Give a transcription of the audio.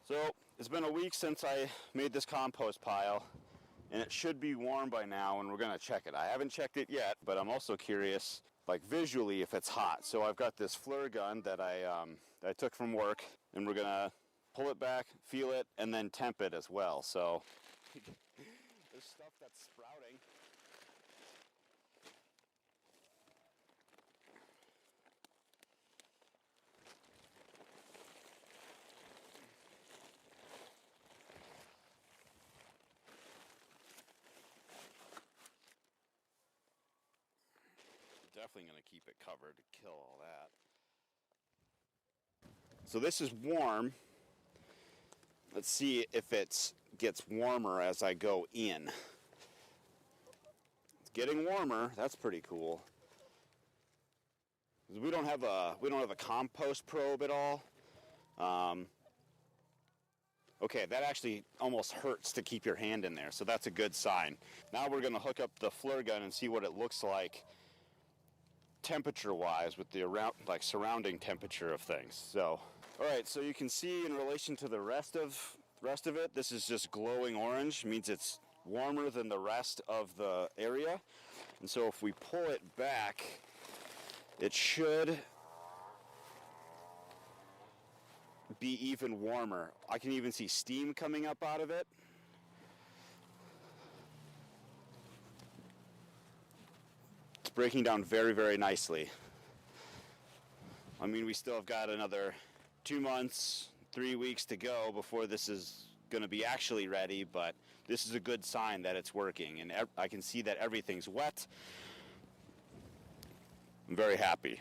So it's been a week since I made this compost pile, and it should be warm by now, and we're gonna check it. I haven't checked it yet, but I'm also curious, like visually, if it's hot. So I've got this Flir gun that I took from work, and we're gonna pull it back, feel it, and then temp it as well. So there's stuff that's sprouting. Definitely going to keep it covered to kill all that. So this is warm. Let's see if it gets warmer as I go in. It's getting warmer. That's pretty cool. We don't have a compost probe at all. Okay, that actually almost hurts to keep your hand in there, so that's a good sign. Now we're going to hook up the Flir gun and see what it looks like temperature-wise with the surrounding temperature of things. So, all right, so you can see in relation to the rest of it, this is just glowing orange, means it's warmer than the rest of the area. And so if we pull it back, it should be even warmer. I can even see steam coming up out of it. Breaking down very, very nicely. I mean, we still have got another 2 months, 3 weeks to go before this is going to be actually ready, but this is a good sign that it's working, and I can see that everything's wet. I'm very happy.